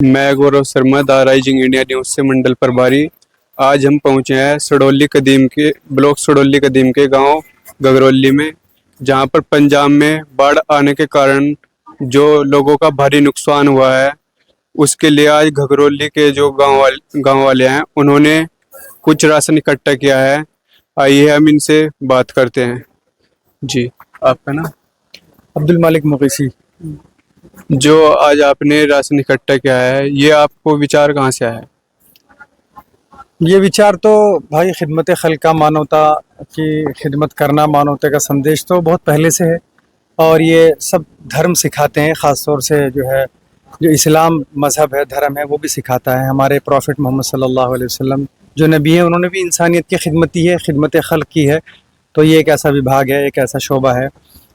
मैं Gaurav Sharma, the rising India news से मंडल प्रभारी। आज हम पहुंचे हैं सडोली कदीम के ब्लॉक सडोली कदीम के गांव गगरौली में, जहां पर पंजाब में बाढ़ आने के कारण जो लोगों का भारी नुकसान हुआ है, उसके लिए आज गगरौली के जो गांव वाले हैं, उन्होंने कुछ राशन इकट्ठा किया है। आइए हम इनसे बात करते हैं। जी, आपका नाम? अब्दुल मालिक मुगीसी। जो आज आपने राशन इकट्ठा किया है, ये आपको विचार कहाँ से आया? ये विचार तो भाई खिदमत खल्का, मानवता की खिदमत करना, मानवता का संदेश तो बहुत पहले से है और ये सब धर्म सिखाते हैं। ख़ास तौर से जो इस्लाम मज़हब है, धर्म है, वो भी सिखाता है। हमारे प्रॉफिट मोहम्मद सल्लल्लाहु अलैहि वसल्लम जो नबी हैं, उन्होंने भी इंसानियत की खिदमत की है, खिदमत खल्क की है। तो ये एक ऐसा विभाग है, एक ऐसा शोबा है।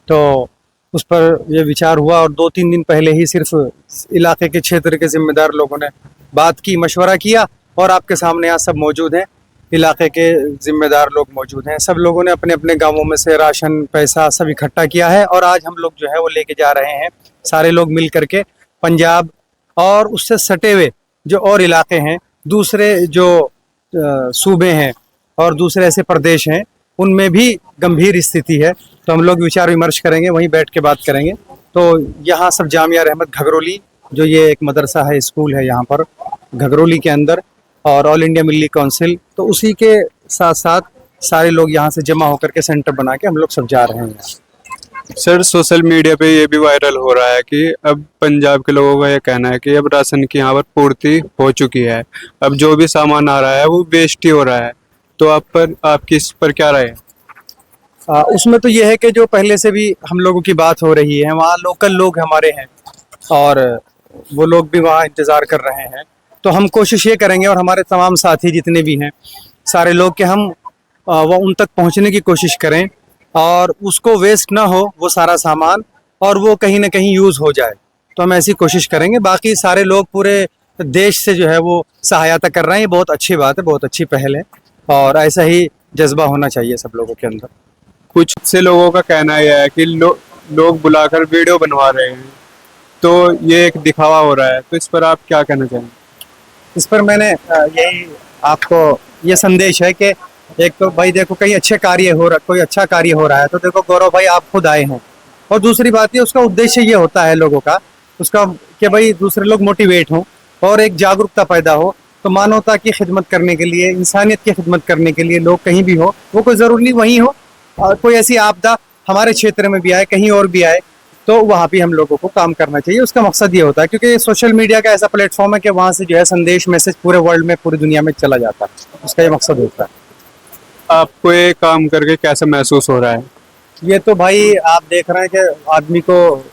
तो उस पर ये विचार हुआ और 2-3 दिन पहले ही सिर्फ इलाके के क्षेत्र के ज़िम्मेदार लोगों ने बात की, मशवरा किया और आपके सामने यहाँ सब मौजूद हैं। इलाके के ज़िम्मेदार लोग मौजूद हैं। सब लोगों ने अपने अपने गांवों में से राशन, पैसा सब इकट्ठा किया है और आज हम लोग जो है वो लेके जा रहे हैं। सारे लोग मिल करके पंजाब और उससे सटे हुए जो और इलाके हैं, दूसरे जो सूबे हैं और दूसरे ऐसे प्रदेश हैं, उनमें भी गंभीर स्थिति है। तो हम लोग विचार विमर्श करेंगे, वहीं बैठ के बात करेंगे। तो यहाँ सब जामिया रहमत घगरौली, जो ये एक मदरसा है, स्कूल है यहाँ पर घगरौली के अंदर, और ऑल इंडिया मिल्ली काउंसिल, तो उसी के साथ साथ सारे लोग यहाँ से जमा होकर के सेंटर बना के हम लोग सब जा रहे हैं। सर, सोशल मीडिया पे ये भी वायरल हो रहा है कि अब पंजाब के लोगों का ये कहना है कि अब राशन की यहाँ पर पूर्ति हो चुकी है, अब जो भी सामान आ रहा है वो वेस्ट ही हो रहा है। तो आपकी इस पर क्या राय है? उसमें तो ये है कि जो पहले से भी हम लोगों की बात हो रही है, वहाँ लोकल लोग हमारे हैं और वो लोग भी वहाँ इंतज़ार कर रहे हैं। तो हम कोशिश ये करेंगे और हमारे तमाम साथी जितने भी हैं, सारे लोग, कि हम वो उन तक पहुँचने की कोशिश करें और उसको वेस्ट ना हो वो सारा सामान, और वो कहीं ना कहीं यूज़ हो जाए। तो हम ऐसी कोशिश करेंगे। बाकी सारे लोग पूरे देश से जो है वो सहायता कर रहे हैं। ये बहुत अच्छी बात है, बहुत अच्छी पहल है और ऐसा ही जज्बा होना चाहिए सब लोगों के अंदर। कुछ से लोगों का कहना यह है कि लोग बुलाकर वीडियो बनवा रहे हैं, तो ये एक दिखावा हो रहा है। तो इस पर आप क्या कहना चाहेंगे? इस पर मैंने यही आपको ये संदेश है कि एक तो भाई देखो, कोई अच्छा कार्य हो रहा है तो देखो गौरव भाई आप खुद आए हैं, और दूसरी बात ये, उसका उद्देश्य ये होता है लोगों का, उसका कि भाई दूसरे लोग मोटिवेट हों और एक जागरूकता पैदा हो। तो मानवता की खिदमत करने के लिए, इंसानियत की खिदमत करने के लिए लोग कहीं भी हो, वो कोई ज़रूरी नहीं वहीं हो, और कोई ऐसी आपदा हमारे क्षेत्र में भी आए, कहीं और भी आए, तो वहाँ भी हम लोगों को काम करना चाहिए। उसका मकसद ये होता है, क्योंकि सोशल मीडिया का ऐसा प्लेटफॉर्म है कि वहाँ से जो है संदेश, मैसेज पूरे वर्ल्ड में, पूरी दुनिया में चला जाता है। उसका ये मकसद होता है। आपको ये काम करके कैसा महसूस हो रहा है? ये तो भाई आप देख रहे हैं कि आदमी को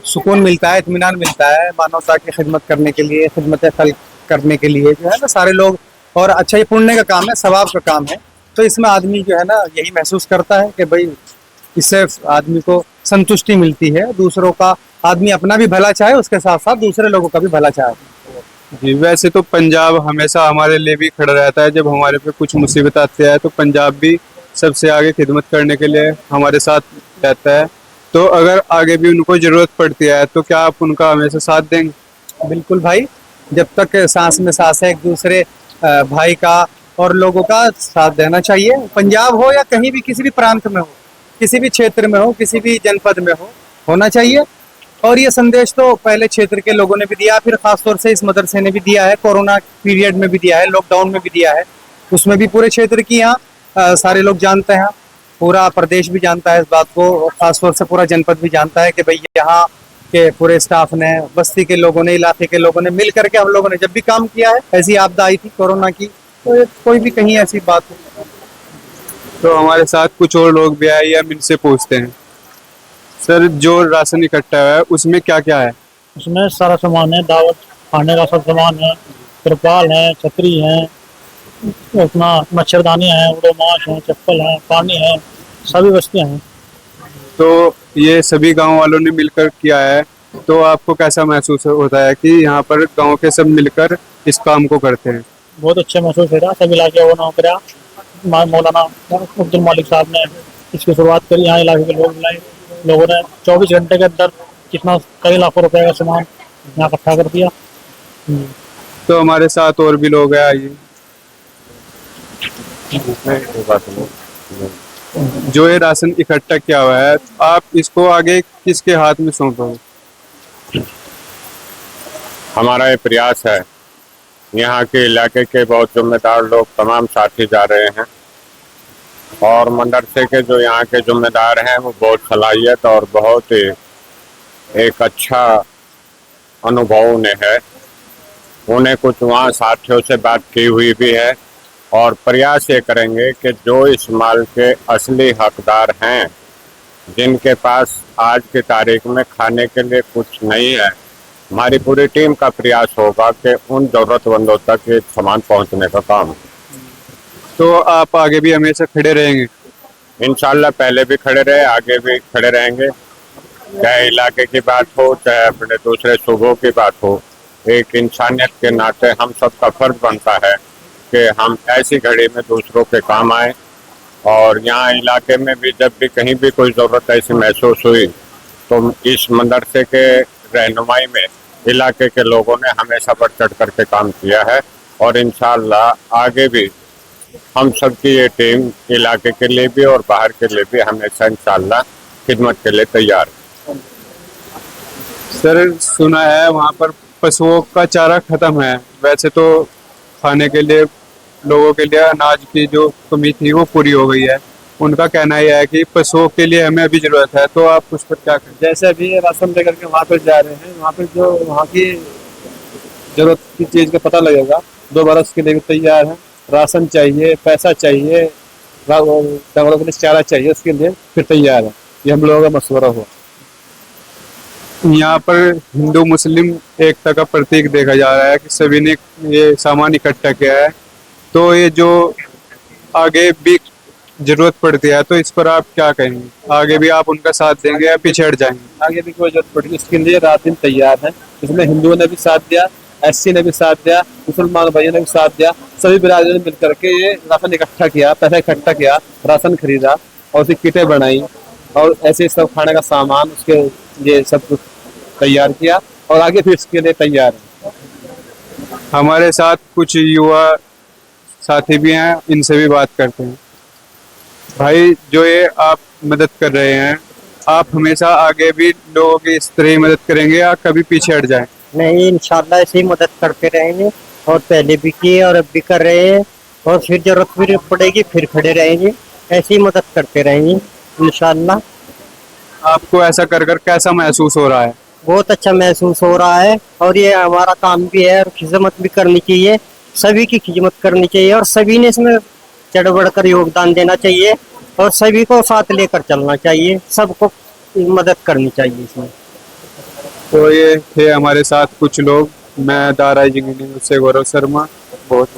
सुकून मिलता है, इत्मीनान मिलता है, मानवता की खिदमत करने के लिए, खिदमत खल्क करने के लिए जो है ना सारे लोग। और अच्छा, ये पुण्य का काम है, सवाब का काम है। तो इसमें आदमी जो है ना यही महसूस करता है कि भाई इससे आदमी को संतुष्टि मिलती है, दूसरों का, आदमी अपना भी भला चाहे, उसके साथ साथ दूसरे लोगों का भी भला चाहे। जी, वैसे तो पंजाब हमेशा हमारे लिए भी खड़ा रहता है। जब हमारे पे कुछ मुसीबत आती है तो पंजाब भी सबसे आगे खिदमत करने के लिए हमारे साथ रहता है। तो अगर आगे भी उनको ज़रूरत पड़ती है तो क्या आप उनका हमेशा साथ देंगे? बिल्कुल भाई, जब तक सांस में सांस है, एक दूसरे भाई का और लोगों का साथ देना चाहिए। पंजाब हो या कहीं भी, किसी भी प्रांत में हो, किसी भी क्षेत्र में हो, किसी भी जनपद में हो, होना चाहिए। और ये संदेश तो पहले क्षेत्र के लोगों ने भी दिया, फिर खासतौर से इस मदरसे ने भी दिया है, कोरोना पीरियड में भी दिया है, लॉकडाउन में भी दिया है। उसमें भी पूरे क्षेत्र की यहाँ सारे लोग जानते हैं, पूरा प्रदेश भी जानता है इस बात को, और खासतौर से पूरा जनपद भी जानता है कि भाई यहाँ के पूरे स्टाफ ने, बस्ती के लोगों ने, इलाके के लोगों ने मिल करके हम लोगों ने जब भी काम किया है, ऐसी आपदा आई थी कोरोना की, तो कोई भी कहीं ऐसी बात नहीं। तो हमारे साथ कुछ और लोग भी आए, हम इनसे पूछते हैं। सर, जो राशन इकट्ठा हुआ है उसमें क्या क्या है? उसमें सारा सामान है, दावत खाने का सब सामान है, तिरपाल है, छतरी है, अपना मच्छरदानी है, उडोमाश है, चप्पल है, पानी है, सभी वस्तुएं हैं। तो ये सभी गांव वालों ने मिलकर किया है, तो आपको कैसा महसूस होता है कि यहाँ पर गांव के सब मिलकर इस काम को करते हैं? बहुत अच्छा महसूस हो रहा है। सब इलाके वो नौकरिया मौलाना अब्दुल मालिक साहब ने इसकी शुरुआत करी। यहाँ इलाके के लोग बुलाए, लोगों ने 24 घंटे के अंदर कितना, कई लाखों रुपए का सामान यहाँ इकट्ठा कर दिया। तो हमारे साथ और भी लोग हैं, आइए। जो ये राशन इकट्ठा किया हुआ है, आप इसको आगे किसके हाथ में सौंपोगे? हमारा ये प्रयास है, यहाँ के इलाके के बहुत जिम्मेदार लोग तमाम साथी जा रहे हैं और मदरसे के जो यहाँ के जिम्मेदार हैं वो बहुत सलाहियत और बहुत एक अच्छा अनुभव उन्हें है। उन्हें कुछ वहाँ साथियों से बात की हुई भी है और प्रयास ये करेंगे कि जो इस माल के असली हकदार हैं, जिनके पास आज की तारीख में खाने के लिए कुछ नहीं है, हमारी पूरी टीम का प्रयास होगा कि उन जरूरतमंदों तक ये सामान पहुंचने का काम। तो आप आगे भी हमेशा खड़े रहेंगे? इंशाल्लाह पहले भी खड़े रहे, आगे भी खड़े रहेंगे। चाहे इलाके की बात हो, चाहे अपने दूसरे सूबों की बात हो, एक इंसानियत के नाते हम सबका फर्ज बनता है कि हम ऐसी घड़ी में दूसरों के काम आए। और यहाँ इलाके में भी जब भी कहीं भी कोई ज़रूरत ऐसी महसूस हुई तो इस मदरसे के रहनुमाई में इलाके के लोगों ने हमेशा बढ़ चढ़ करके काम किया है और इंशाअल्लाह आगे भी हम सबकी ये टीम इलाके के लिए भी और बाहर के लिए भी हमेशा इंशाअल्लाह खिदमत के लिए तैयार है। सर, सुना है वहाँ पर पशुओं का चारा खत्म है। वैसे तो खाने के लिए लोगों के लिए अनाज की जो कमी थी वो पूरी हो गई है। उनका कहना यह है कि पशुओं के लिए हमें अभी जरूरत है, तो आप उस पर क्या करें? जैसे अभी राशन लेकर के वहाँ पर जा रहे हैं, वहाँ पर जो वहाँ की जरूरत की चीज़ का पता लगेगा, 2 बरस के लिए भी तैयार है। राशन चाहिए, पैसा चाहिए, जानवरों के लिए चारा चाहिए, उसके लिए फिर तैयार है। ये हम लोगों का मशवरा हुआ। यहाँ पर हिंदू मुस्लिम एकता का प्रतीक देखा जा रहा है कि सभी ने ये सामान इकट्ठा किया है। तो ये जो आगे भी जरूरत पड़ती है, तो इस पर आप क्या कहेंगे? आगे भी आप उनका साथ देंगे या पीछे हट जाएंगे? आगे भी कोई जरूरत पड़ेगी, इसके लिए रात दिन तैयार है। इसमें हिंदुओं ने भी साथ दिया, एससी ने भी साथ दिया, मुसलमान भाइयों ने भी साथ दिया। सभी बिरादरियों ने मिलकर के ये राशन इकट्ठा किया, पैसा इकट्ठा किया, राशन खरीदा और उसकी किटें बनाई और ऐसे सब खाने का सामान उसके ये सब कुछ तैयार किया और आगे फिर इसके लिए तैयार है। हमारे साथ कुछ युवा साथी भी हैं, इनसे भी बात करते हैं। भाई, जो ये आप मदद कर रहे हैं, आप हमेशा आगे भी लोगों की इस तरह ही मदद करेंगे या कभी पीछे हट जाएं? नहीं, इंशाल्लाह ऐसे ही मदद करते रहेंगे और पहले भी किए और अब भी कर रहे हैं और फिर जरूरत भी पड़ेगी फिर खड़े रहेंगे, ऐसे ही मदद करते रहेंगे इंशाल्लाह। आपको ऐसा कर कर कैसा महसूस हो रहा है? बहुत अच्छा महसूस हो रहा है और ये हमारा काम भी है और खिदमत भी करनी चाहिए, सभी की खिदमत करनी चाहिए और सभी ने इसमें चढ़ बढ़ कर योगदान देना चाहिए और सभी को साथ लेकर चलना चाहिए, सबको मदद करनी चाहिए इसमें। तो ये थे हमारे साथ कुछ लोग। मैं दारा इंजीनियरिंग से गौरव शर्मा। बहुत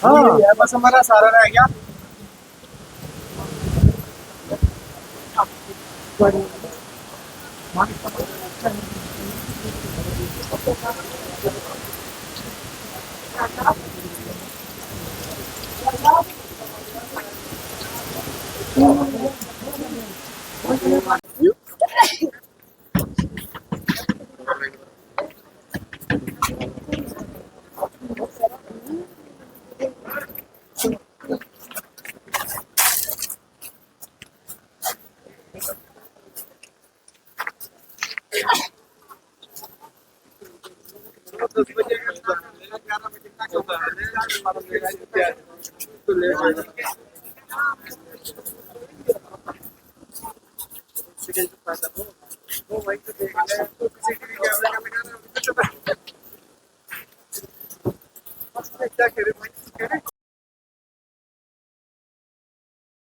हाँ, बस हमारा सारा रह गया। तो